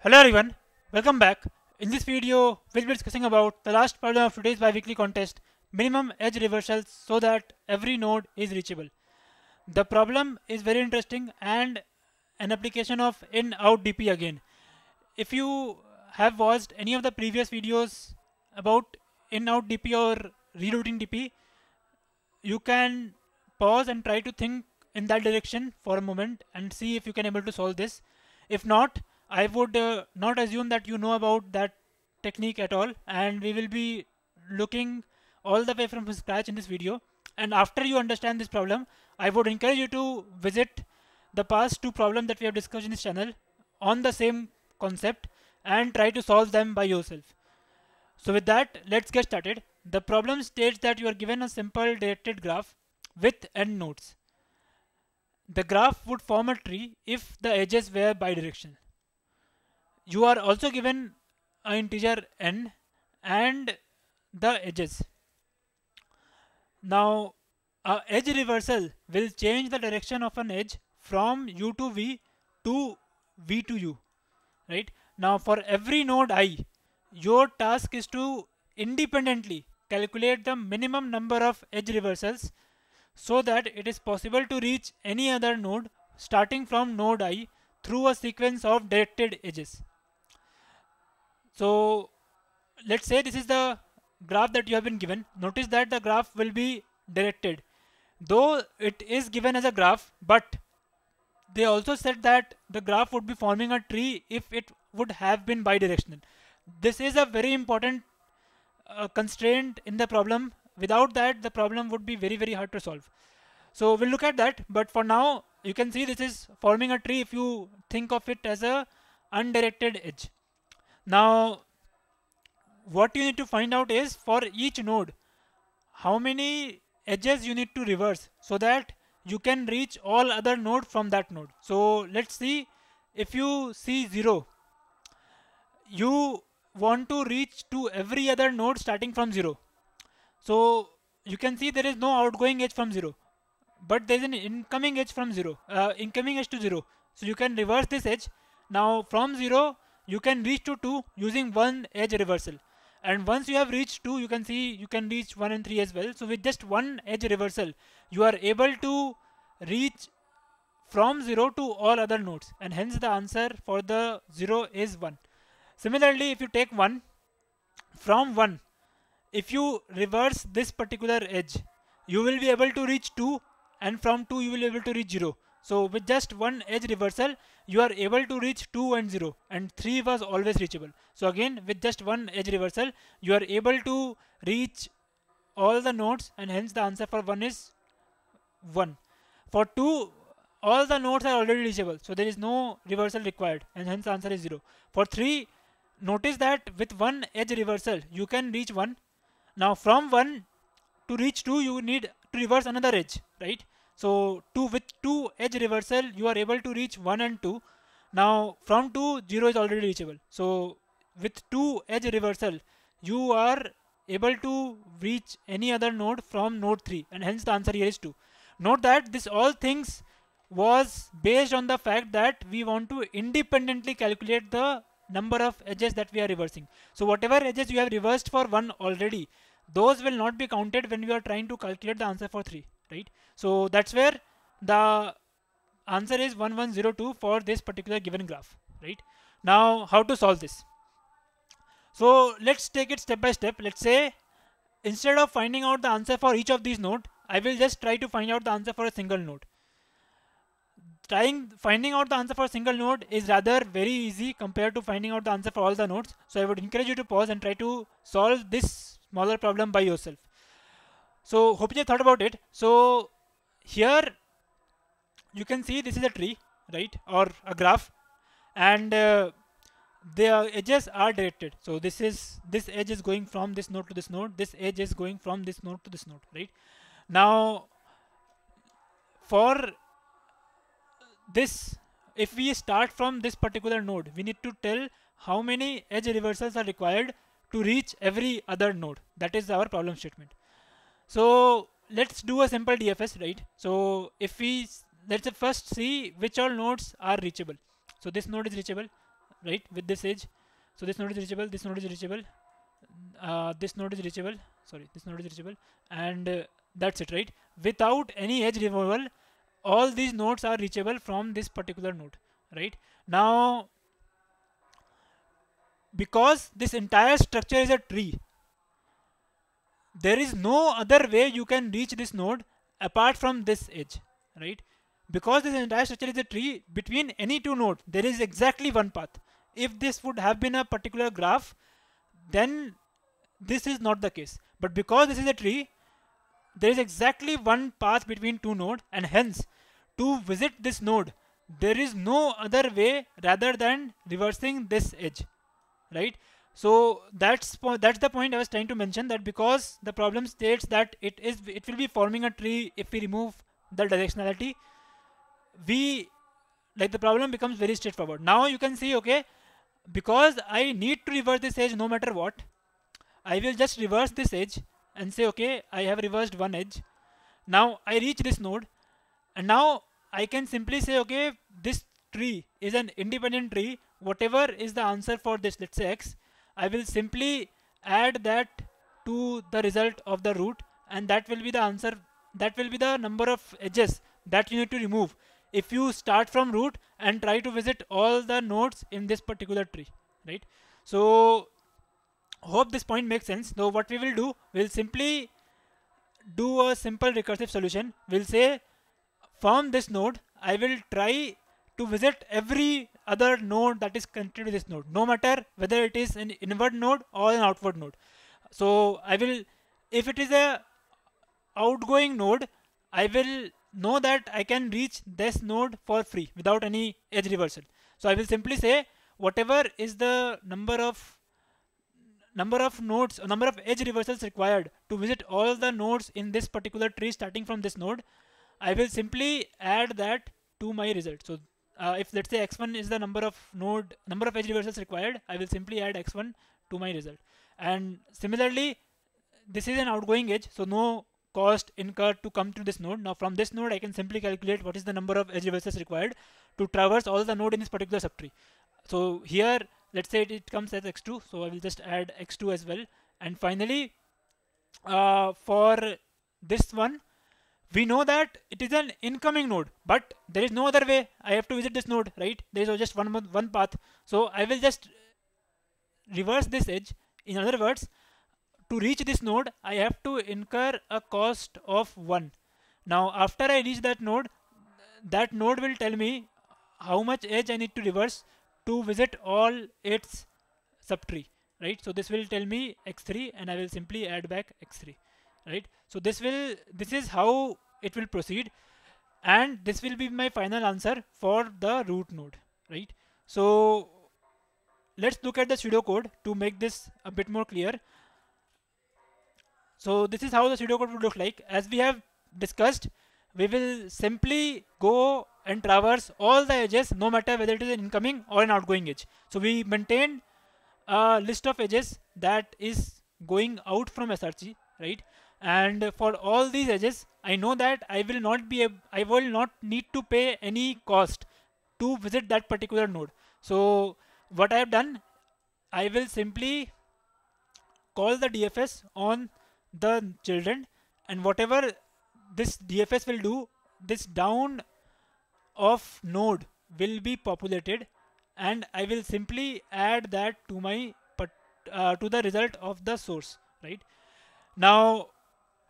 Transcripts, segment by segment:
Hello everyone, welcome back. In this video, we'll be discussing about the last problem of today's biweekly contest, minimum edge reversals so that every node is reachable. The problem is very interesting and an application of in-out DP again. If you have watched any of the previous videos about in-out DP or rerouting DP, you can pause and try to think in that direction for a moment and see if you can able to solve this. If not, I would not assume that you know about that technique at all, and we will be looking all the way from scratch in this video. And after you understand this problem, I would encourage you to visit the past two problems that we have discussed in this channel on the same concept and try to solve them by yourself. So with that, let's get started. The problem states that you are given a simple directed graph with n nodes. The graph would form a tree if the edges were bidirectional. You are also given an integer n and the edges. Now, a edge reversal will change the direction of an edge from u to v to v to u. Right? Now, for every node I, your task is to independently calculate the minimum number of edge reversals so that it is possible to reach any other node starting from node I through a sequence of directed edges. So let's say this is the graph that you have been given. Notice that the graph will be directed. Though it is given as a graph, but they also said that the graph would be forming a tree if it would have been bidirectional. This is a very important constraint in the problem. Without that, the problem would be very hard to solve. So we'll look at that, but for now you can see this is forming a tree if you think of it as a undirected edge. Now what you need to find out is for each node how many edges you need to reverse so that you can reach all other nodes from that node. So let's see, if you see 0, you want to reach to every other node starting from 0. So you can see there is no outgoing edge from 0, but there is an incoming edge from 0, incoming edge to 0. So you can reverse this edge. Now from 0 you can reach to 2 using one edge reversal, and once you have reached 2, you can see you can reach 1 and 3 as well. So with just one edge reversal you are able to reach from 0 to all other nodes, and hence the answer for the 0 is 1. Similarly, if you take 1, from 1, if you reverse this particular edge, you will be able to reach 2, and from 2 you will be able to reach 0. So with just one edge reversal, you are able to reach 2 and 0, and 3 was always reachable. So again, with just one edge reversal, you are able to reach all the nodes, and hence the answer for 1 is 1. For 2, all the nodes are already reachable, so there is no reversal required, and hence the answer is 0. For 3, notice that with one edge reversal, you can reach 1. Now from 1 to reach 2, you need to reverse another edge, right? So with 2 edge reversal, you are able to reach 1 and 2. Now from 2, 0 is already reachable. So with 2 edge reversal, you are able to reach any other node from node 3, and hence the answer here is 2. Note that this all things was based on the fact that we want to independently calculate the number of edges that we are reversing. So whatever edges you have reversed for 1 already, those will not be counted when we are trying to calculate the answer for 3, right? So that's where the answer is 1102 for this particular given graph, right? Now how to solve this? So let's take it step by step. Let's say instead of finding out the answer for each of these nodes, I will just try to find out the answer for a single node. Finding out the answer for a single node is rather very easy compared to finding out the answer for all the nodes. So I would encourage you to pause and try to solve this smaller problem by yourself. So hope you thought about it. So here you can see this is a tree, right, or a graph, and the edges are directed. So this edge is going from this node to this node, this edge is going from this node to this node, right? Now for this, if we start from this particular node, we need to tell how many edge reversals are required to reach every other node. That is our problem statement. So let's do a simple DFS, right? So if we let's first see which all nodes are reachable. So this node is reachable, right, with this edge. So this node is reachable, this node is reachable, this node is reachable, sorry, this node is reachable, and that's it, right? Without any edge removal, all these nodes are reachable from this particular node, right? Now, because this entire structure is a tree, there is no other way you can reach this node apart from this edge, right? Because this entire structure is a tree, between any two nodes, there is exactly one path. If this would have been a particular graph, then this is not the case. But because this is a tree, there is exactly one path between two nodes, and hence, to visit this node, there is no other way rather than reversing this edge, right? So that's the point I was trying to mention, that because the problem states that it will be forming a tree if we remove the directionality, the problem becomes very straightforward. Now you can see, okay, because I need to reverse this edge no matter what, I will just reverse this edge and say, okay, I have reversed one edge. Now I reach this node, and now I can simply say, okay, this tree is an independent tree. Whatever is the answer for this, let's say x, I will simply add that to the result of the root, and that will be the answer. That will be the number of edges that you need to remove if you start from root and try to visit all the nodes in this particular tree, right? So hope this point makes sense. So what we will do, we'll simply do a simple recursive solution. We'll say from this node, I will try to visit every other node that is connected to this node, no matter whether it is an inward node or an outward node. So I will, if it is a outgoing node, I will know that I can reach this node for free without any edge reversal. So I will simply say whatever is the number of nodes, or number of edge reversals required to visit all the nodes in this particular tree starting from this node, I will simply add that to my result. So if let's say x1 is the number of edge reversals required, I will simply add x1 to my result. And similarly, this is an outgoing edge, so no cost incurred to come to this node. Now from this node, I can simply calculate what is the number of edge reversals required to traverse all the node in this particular subtree. So here, let's say it comes as x2, so I will just add x2 as well. And finally, for this one, we know that it is an incoming node, but there is no other way. I have to visit this node, right? There is just one path. So I will just reverse this edge. In other words, to reach this node, I have to incur a cost of 1. Now, after I reach that node will tell me how much edge I need to reverse to visit all its subtree, right? So this will tell me x3, and I will simply add back x3, right? So this is how it will proceed, and this will be my final answer for the root node, right? So let's look at the pseudocode to make this a bit more clear. So this is how the pseudocode would look like. As we have discussed, we will simply go and traverse all the edges, no matter whether it is an incoming or an outgoing edge. So we maintain a list of edges that is going out from SRC, right? And for all these edges, I know that I will not need to pay any cost to visit that particular node. So what I have done, I will simply call the DFS on the children, and whatever this DFS will do, this down of node will be populated, and I will simply add that to my to the result of the source, right? Now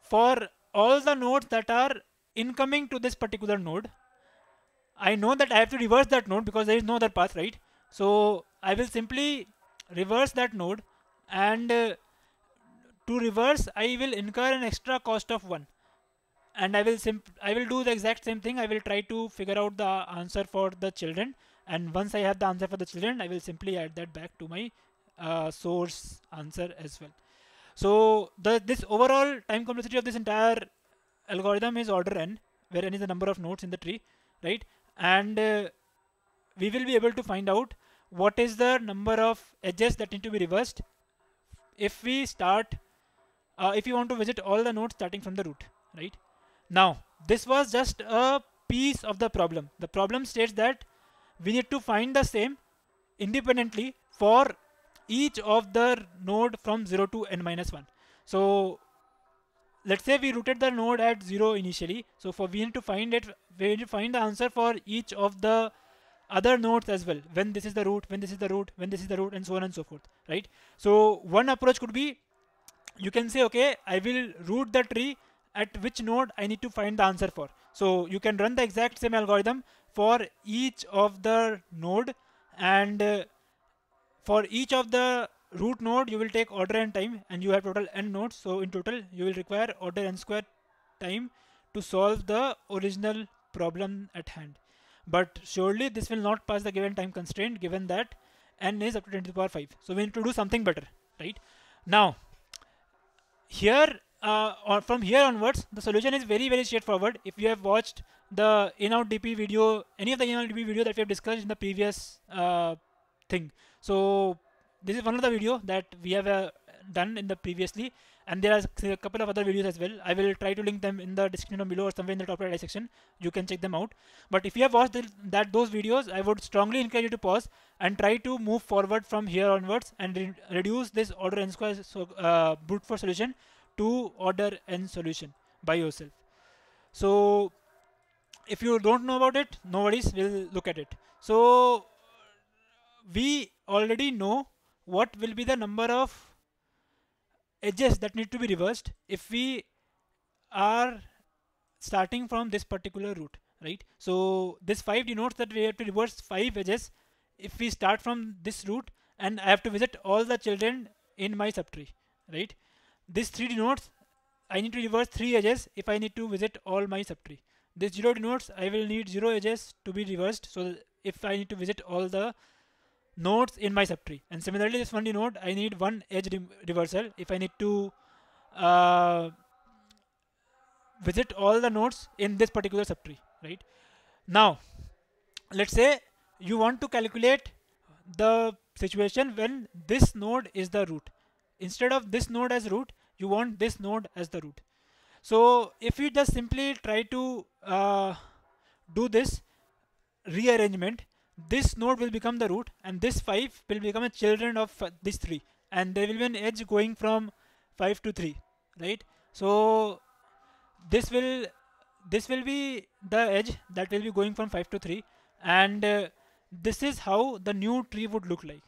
for all the nodes that are incoming to this particular node, I know that I have to reverse that node because there is no other path, right? So I will simply reverse that node, and to reverse I will incur an extra cost of 1, and I will do the exact same thing. I will try to figure out the answer for the children, and once I have the answer for the children, I will simply add that back to my source answer as well. So this overall time complexity of this entire algorithm is order n, where n is the number of nodes in the tree, right? And we will be able to find out what is the number of edges that need to be reversed if we start if you want to visit all the nodes starting from the root, right? Now this was just a piece of the problem. The problem states that we need to find the same independently for each of the node from 0 to n minus 1. So let's say we rooted the node at 0 initially. So for we need to find it, we need to find the answer for each of the other nodes as well. When this is the root, when this is the root, when this is the root, and so on and so forth, right? So one approach could be, you can say, okay, I will root the tree at which node I need to find the answer for. So you can run the exact same algorithm for each of the node, and for each of the root node you will take order n time, and you have total n nodes. So in total you will require order n square time to solve the original problem at hand. But surely this will not pass the given time constraint, given that n is up to 10 to the power 5. So we need to do something better, right? Now here or from here onwards, the solution is very, very straightforward. If you have watched the in-out DP video, any of the in-out DP video that we have discussed in the previous thing, so this is one of the video that we have done in the previously, and there are a couple of other videos as well. I will try to link them in the description below or somewhere in the top right section. You can check them out. But if you have watched those videos, I would strongly encourage you to pause and try to move forward from here onwards and reduce this order n square brute force solution to order n solution by yourself. So if you don't know about it, no worries, we'll look at it. So we already know what will be the number of edges that need to be reversed if we are starting from this particular root, right? So this 5 denotes that we have to reverse 5 edges if we start from this root, and I have to visit all the children in my subtree, right? This 3 denotes I need to reverse 3 edges if I need to visit all my subtree. This 0 denotes I will need 0 edges to be reversed, so if I need to visit all the nodes in my subtree. And similarly, this 1 denote I need 1 edge reversal if I need to visit all the nodes in this particular subtree, right? Now let's say you want to calculate the situation when this node is the root. Instead of this node as root, you want this node as the root. So if you just simply try to do this rearrangement, this node will become the root, and this 5 will become a children of this 3, and there will be an edge going from 5 to 3, right? So this will be the edge that will be going from 5 to 3, and this is how the new tree would look like.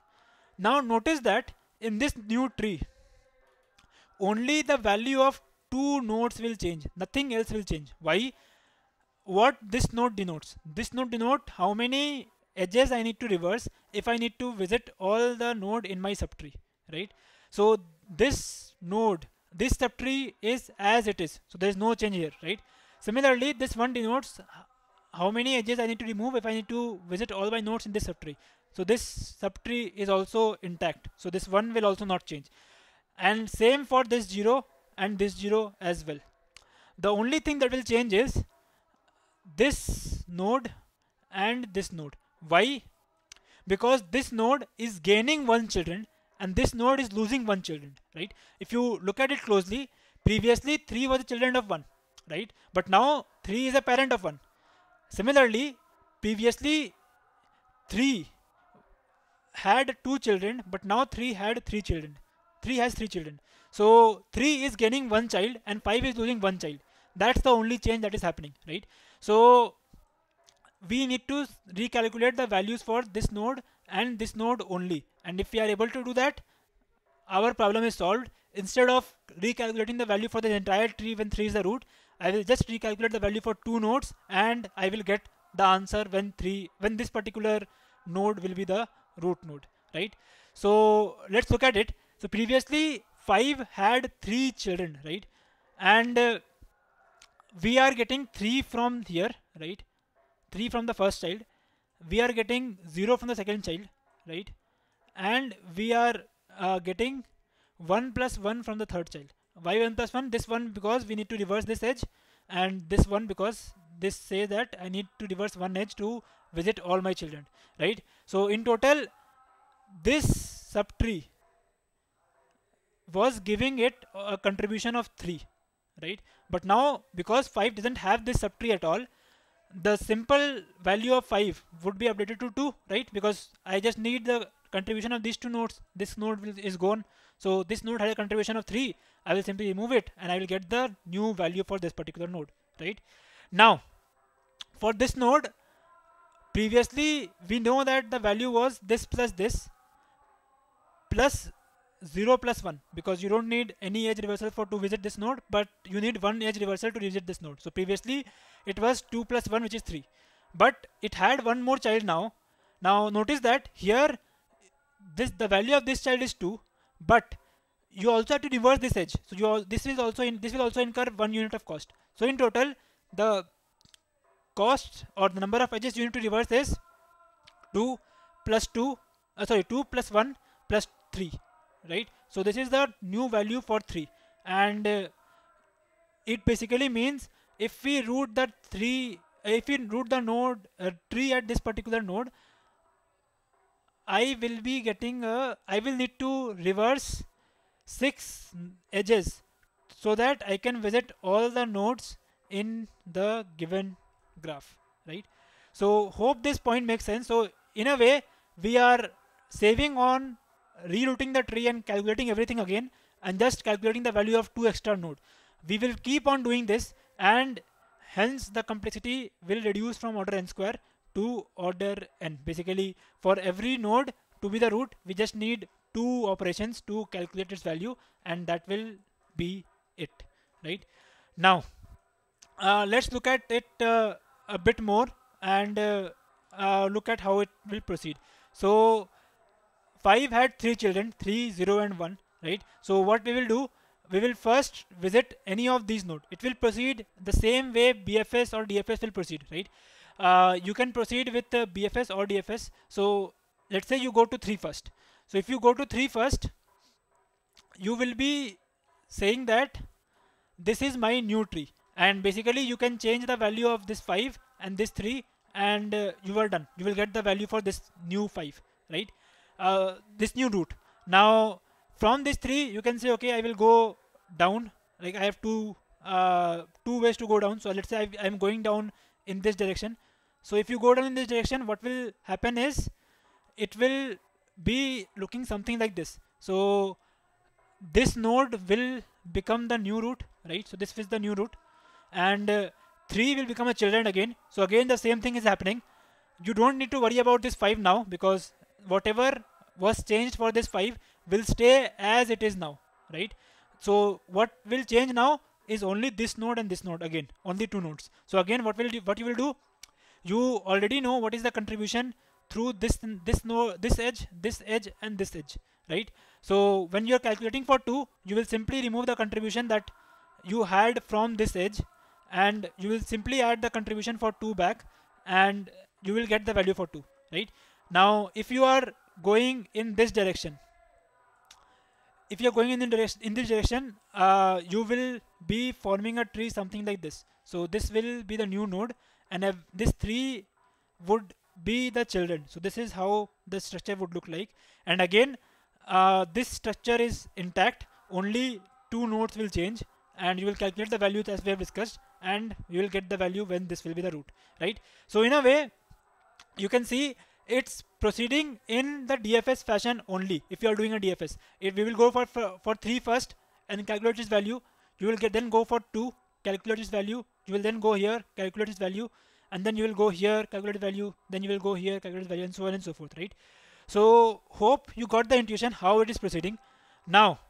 Now notice that in this new tree only the value of 2 nodes will change, nothing else will change. Why? What this node denotes? This node denotes how many edges I need to reverse if I need to visit all the node in my subtree, right? So this node, this subtree is as it is, so there is no change here, right? Similarly, this 1 denotes how many edges I need to remove if I need to visit all my nodes in this subtree. So this subtree is also intact, so this 1 will also not change. And same for this 0 and this 0 as well. The only thing that will change is this node and this node. Why? Because this node is gaining 1 children and this node is losing 1 children, right? If you look at it closely, previously 3 was the children of 1, right? But now 3 is a parent of 1. Similarly, previously 3 had 2 children, but now 3 had 3 children. 3 has 3 children. So 3 is gaining 1 child and 5 is losing 1 child. That's the only change that is happening, right? So we need to recalculate the values for this node and this node only. And if we are able to do that, our problem is solved. Instead of recalculating the value for the entire tree when 3 is the root, I will just recalculate the value for 2 nodes and I will get the answer when this particular node will be the root node, right? So let's look at it. So previously 5 had 3 children, right? And we are getting 3 from here, right? 3 from the first child. We are getting 0 from the second child, right? And we are getting 1 plus 1 from the third child. Why 1 plus 1? This 1 because we need to reverse this edge, and this 1 because this says that I need to reverse 1 edge to visit all my children, right? So in total, this subtree was giving it a contribution of 3, right? But now because 5 doesn't have this subtree at all, the simple value of 5 would be updated to 2, right? Because I just need the contribution of these two nodes. This node is gone. So this node had a contribution of 3. I will simply remove it and I will get the new value for this particular node, right? Now, for this node, previously we know that the value was this plus 0 plus 1, because you don't need any edge reversal to visit this node, but you need one edge reversal to visit this node. So previously it was 2 plus 1, which is 3, but it had one more child now. Now notice that here the value of this child is 2, but you also have to reverse this edge. So this will also incur 1 unit of cost. So in total, the cost or the number of edges you need to reverse is 2 plus 1 plus 3, right? So this is the new value for 3, and it basically means if we root the node tree at this particular node, I will need to reverse 6 edges so that I can visit all the nodes in the given graph, right? So hope this point makes sense. So in a way, we are saving on rerouting the tree and calculating everything again and just calculating the value of 2 extra nodes. We will keep on doing this, and hence the complexity will reduce from order n square to order n. Basically, for every node to be the root, we just need 2 operations to calculate its value, and that will be it, right? Now, let's look at it a bit more and look at how it will proceed. So 5 had 3 children, 3, 0 and 1, right? So what we will do, we will first visit any of these nodes. It will proceed the same way BFS or DFS will proceed, right? You can proceed with BFS or DFS. So let's say you go to 3 first. So if you go to 3 first, you will be saying that this is my new tree, and basically you can change the value of this 5 and this 3, and you are done. You will get the value for this new 5, right? This new root. Now from this 3 you can say, okay, I will go down. Like I have two ways to go down. So let's say I'm going down in this direction. So if you go down in this direction, what will happen is it will be looking something like this. So this node will become the new root, right? So this is the new root, and 3 will become a children again. So again the same thing is happening. You don't need to worry about this 5 now, because whatever was changed for this 5 will stay as it is now, right? So what will change now is only this node and this node, again only 2 nodes. So again what you will do, you already know what is the contribution through this node, this edge and this edge, right? So when you are calculating for 2, you will simply remove the contribution that you had from this edge, and you will simply add the contribution for 2 back, and you will get the value for 2, right? Now if you are going in this direction, you will be forming a tree something like this. So this will be the new node, and this 3 would be the children. So this is how the structure would look like, and again this structure is intact. Only 2 nodes will change, and you will calculate the values as we have discussed, and you will get the value when this will be the root, right? So in a way, you can see it's proceeding in the DFS fashion only. If you are doing a DFS, if we will go for 3 first and calculate its value, you will then go for 2, calculate its value, you will then go here, calculate its value, and then you will go here, calculate value, then you will go here, calculate value, and so on and so forth, right? So hope you got the intuition how it is proceeding. Now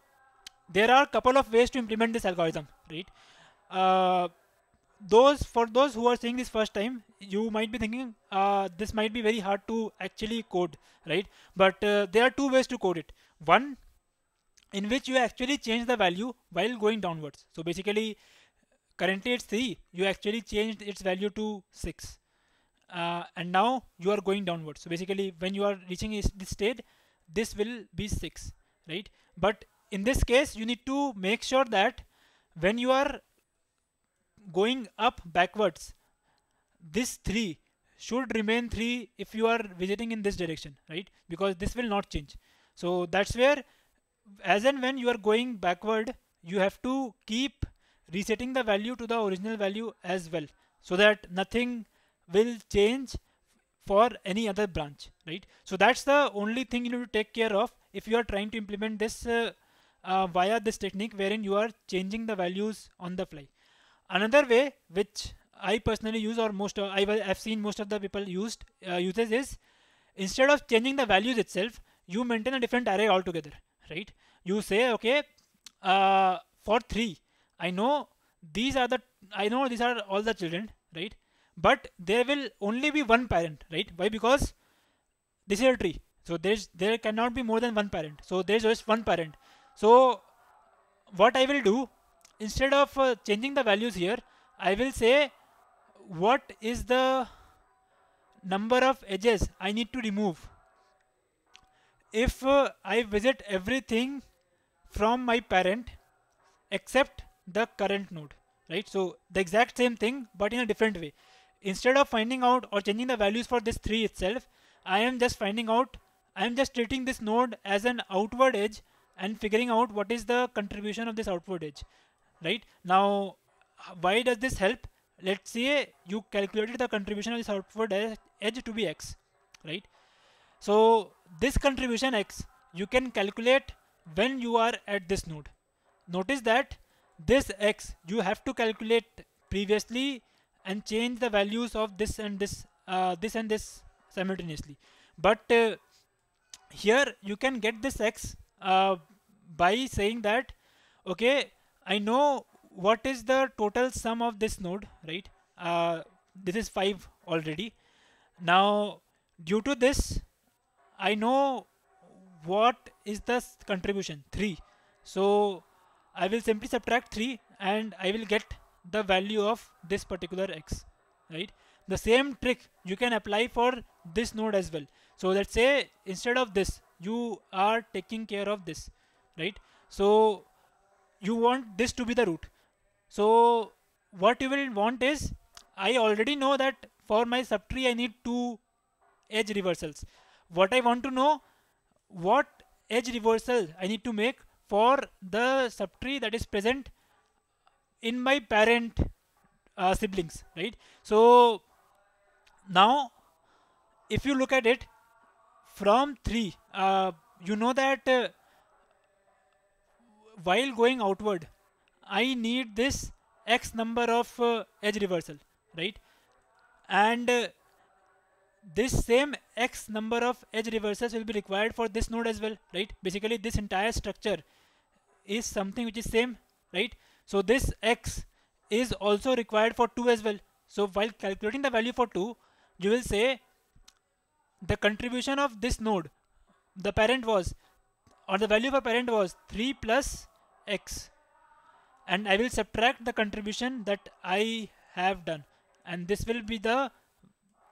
there are a couple of ways to implement this algorithm, right? For those who are seeing this first time, you might be thinking this might be very hard to actually code, right? But there are 2 ways to code it. One in which you actually change the value while going downwards. So basically, currently it's 3, you actually changed its value to 6, and now you are going downwards. So basically when you are reaching this state, this will be 6, right? But in this case, you need to make sure that when you are going up backwards, this 3 should remain 3 if you are visiting in this direction, right? Because this will not change. So that's where, as and when you are going backward, you have to keep resetting the value to the original value as well, so that nothing will change for any other branch, right? So that's the only thing you need to take care of if you are trying to implement this via this technique wherein you are changing the values on the fly. Another way which I personally use, or I've seen most of the people uses, is instead of changing the values itself, you maintain a different array altogether, right? You say, okay, for 3, I know these are the I know these are all the children, right? But there will only be one parent, right? Why? Because this is a tree, so there cannot be more than one parent, so there's just one parent. So what I will do, instead of changing the values here, I will say what is the number of edges I need to remove if I visit everything from my parent except the current node, right? So the exact same thing but in a different way. Instead of finding out or changing the values for this 3 itself, I am just treating this node as an outward edge and figuring out what is the contribution of this outward edge, right? Now why does this help? Let's say you calculated the contribution of this outward edge to be x, right? So this contribution x you can calculate when you are at this node. Notice that this x you have to calculate previously and change the values of this and this simultaneously. But here you can get this x by saying that, okay, I know what is the total sum of this node, right? This is 5 already. Now due to this, I know what is the contribution, 3. So I will simply subtract 3 and I will get the value of this particular x, right? The same trick you can apply for this node as well. So let's say instead of this, you are taking care of this, right? So you want this to be the root. So what you will want is, I already know that for my subtree I need 2 edge reversals. What I want to know, what edge reversal I need to make for the subtree that is present in my parent siblings, right? So now if you look at it from 3, you know that while going outward I need this x number of edge reversal, right? And this same x number of edge reversals will be required for this node as well, right? Basically this entire structure is something which is same, right? So this x is also required for 2 as well. So while calculating the value for 2, you will say the contribution of this node, the parent was, or the value of a parent was 3 plus x, and I will subtract the contribution that I have done, and this will be the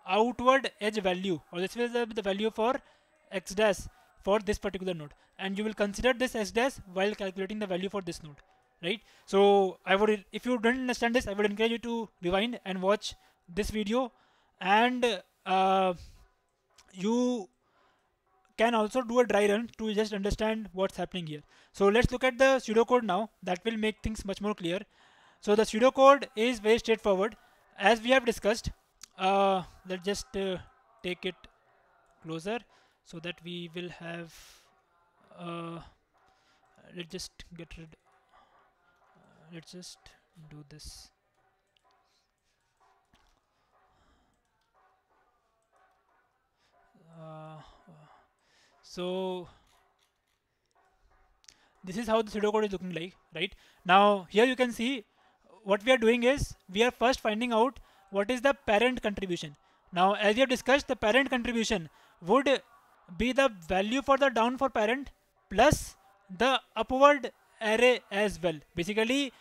outward edge value, or this will be the value for x dash for this particular node, and you will consider this x dash while calculating the value for this node, right? So I would, if you don't understand this, I would encourage you to rewind and watch this video, and you can also do a dry run to just understand what's happening here. So let's look at the pseudocode now. That will make things much more clear. So the pseudocode is very straightforward. As we have discussed, let's just take it closer so that we will have, let's just get rid, let's just do this. So this is how the pseudocode is looking like, right? Now here you can see what we are doing is we are first finding out what is the parent contribution. Now as we have discussed, the parent contribution would be the value for the down for parent plus the upward array as well. Basically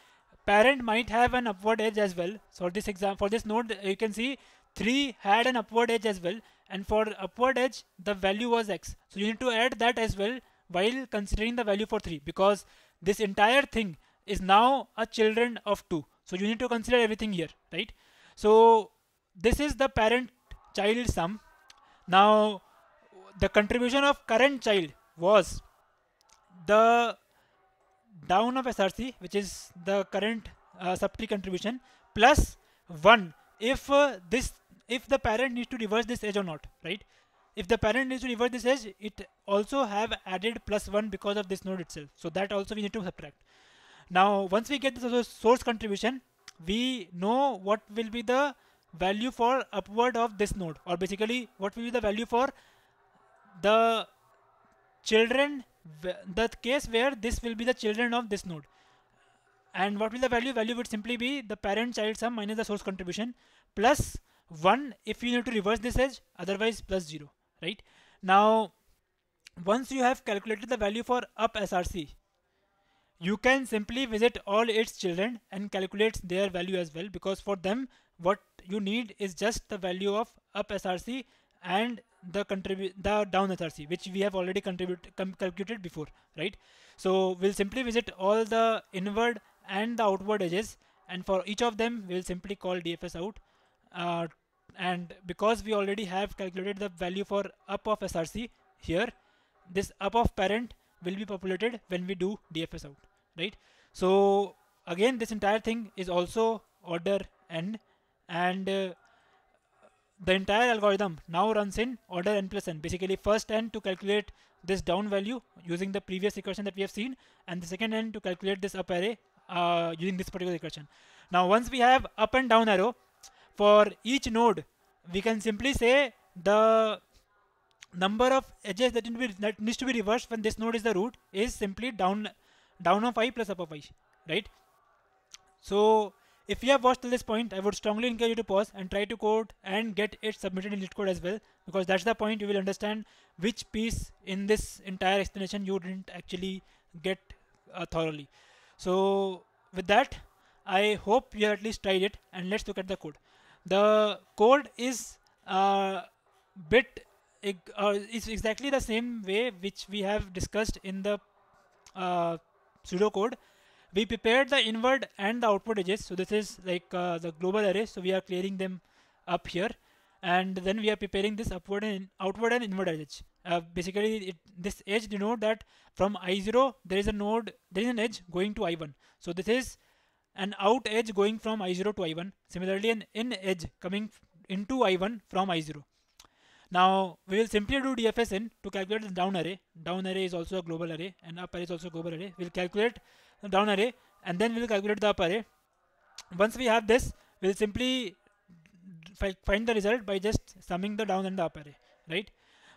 parent might have an upward edge as well. So this for this node you can see 3 had an upward edge as well, and for upward edge the value was x. So you need to add that as well while considering the value for 3, because this entire thing is now a children of 2. So you need to consider everything here, right? So this is the parent child sum. Now the contribution of current child was the down of SRC, which is the current subtree contribution, plus 1 if if the parent needs to reverse this edge or not, right? If the parent needs to reverse this edge, it also have added +1 because of this node itself. So that also we need to subtract. Now once we get the source contribution, we know what will be the value for upward of this node, or basically what will be the value for the children, the case where this will be the children of this node. And what will the value? Value would simply be the parent child sum minus the source contribution plus 1 if you need to reverse this edge, otherwise plus 0, right? Now once you have calculated the value for up SRC, you can simply visit all its children and calculate their value as well, because for them what you need is just the value of up SRC and the down SRC, which we have already calculated before, right? So we'll simply visit all the inward and the outward edges, and for each of them we'll simply call DFS out, and because we already have calculated the value for up of SRC here, this up of parent will be populated when we do DFS out, right? So again, this entire thing is also order n, and the entire algorithm now runs in order n plus n. Basically first n to calculate this down value using the previous equation that we have seen, and the second n to calculate this up array using this particular equation. Now once we have up and down arrow for each node, we can simply say the number of edges that needs to be reversed when this node is the root is simply down of I plus up of I, right? So if you have watched till this point, I would strongly encourage you to pause and try to code and get it submitted in Leetcode as well, because that's the point you will understand which piece in this entire explanation you didn't actually get thoroughly. So with that, I hope you have at least tried it, and let's look at the code. The code is is exactly the same way which we have discussed in the pseudo code. We prepared the inward and the outward edges. So this is like the global array. So we are clearing them up here, and then we are preparing this outward and inward edge. Basically, this edge denote that from I0 there is an edge going to I1. So this is an out edge going from I0 to I1. Similarly, an in edge coming into I1 from I0. Now we will simply do DFS in to calculate the down array. Down array is also a global array, and up array is also a global array. We'll calculate the down array, and then we'll calculate the up array. Once we have this, we'll simply find the result by just summing the down and the up array, right?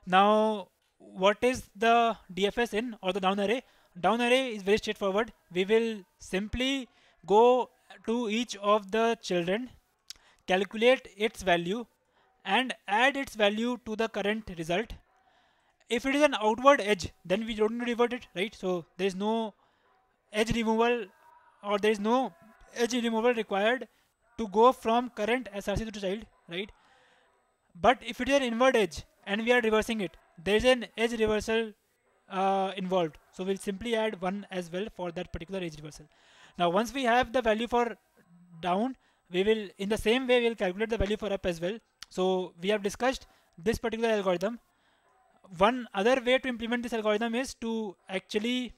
Now what is the DFS in or the down array? Down array is very straightforward. We will simply go to each of the children, calculate its value, and add its value to the current result. If it is an outward edge, then we don't revert it, right? So there is no edge removal, or there is no edge removal required to go from current SRC to the child, right? But if it is an inward edge and we are reversing it, there is an edge reversal involved. So we'll simply add 1 as well for that particular edge reversal. Now once we have the value for down, we will, in the same way, we'll calculate the value for up as well. So we have discussed this particular algorithm. One other way to implement this algorithm is to actually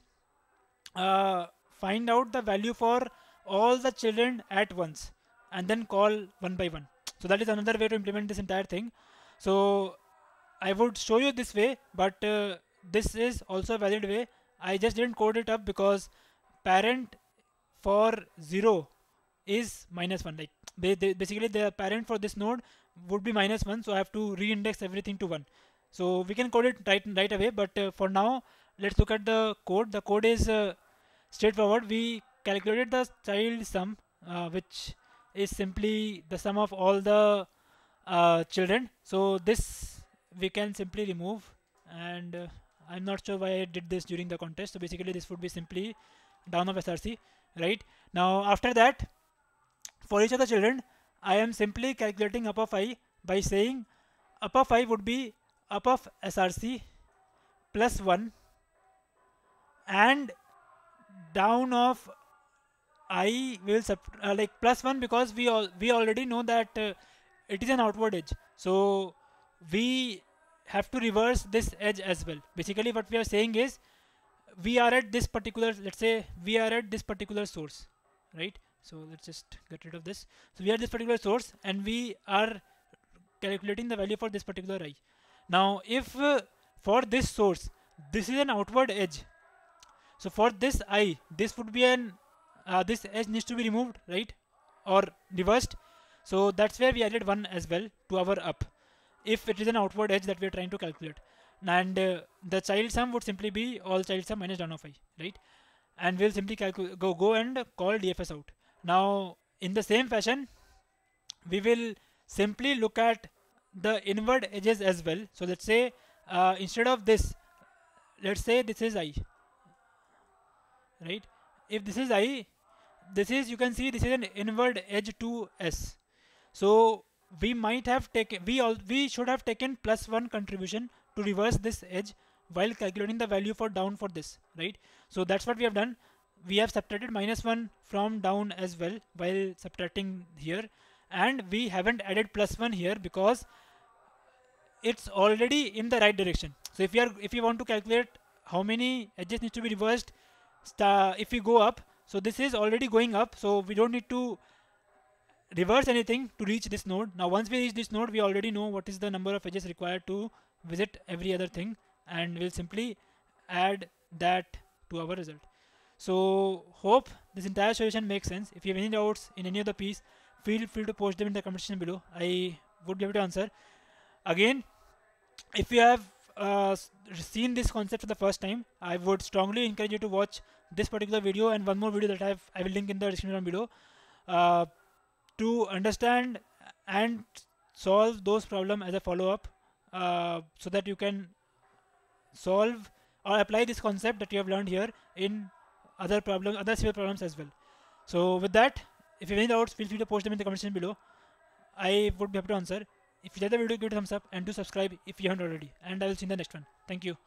find out the value for all the children at once and then call one by one. So that is another way to implement this entire thing. So I would show you this way, but this is also a valid way. I just didn't code it up because parent for 0 is -1. Like basically the parent for this node would be -1, so I have to re-index everything to 1. So we can code it right away, but for now let's look at the code. The code is straightforward. We calculated the child sum, which is simply the sum of all the children. So this we can simply remove, and I'm not sure why I did this during the contest. So basically this would be simply down of SRC, right? Now after that, for each of the children, I am simply calculating up of I by saying up of I would be up of SRC plus 1 and down of I will like plus 1, because we already know that it is an outward edge. So we have to reverse this edge as well. Basically what we are saying is we are at this particular, let's say we are at this particular source, right? So let's just get rid of this. So we are this particular source and we are calculating the value for this particular I. Now if for this source this is an outward edge, so for this I, this would be an this edge needs to be removed, right, or reversed. So that's where we added 1 as well to our up, if it is an outward edge that we are trying to calculate. And the child sum would simply be all child sum minus down of I, right? And we'll simply go and call DFS out. Now in the same fashion, we will simply look at the inward edges as well. So let's say instead of this, let's say this is I, right? If this is I, this is, you can see this is an inward edge to S. So we might have taken, we should have taken +1 contribution to reverse this edge while calculating the value for down for this, right? So that's what we have done. We have subtracted -1 from down as well while subtracting here, and we haven't added +1 here because it's already in the right direction. So if you want to calculate how many edges need to be reversed, if we go up, so this is already going up, so we don't need to reverse anything to reach this node. Now once we reach this node, we already know what is the number of edges required to visit every other thing, and we'll simply add that to our result. So hope this entire solution makes sense. If you have any doubts in any of the piece, feel free to post them in the comment section below. I would be able to answer. Again, if you have seen this concept for the first time, I would strongly encourage you to watch this particular video and one more video that I will link in the description below to understand and solve those problems as a follow-up, so that you can solve or apply this concept that you have learned here in other civil problems as well. So with that, if you have any doubts, feel free to post them in the comment section below. I would be happy to answer. If you like the video, give it a thumbs up and do subscribe if you haven't already. And I will see you in the next one. Thank you.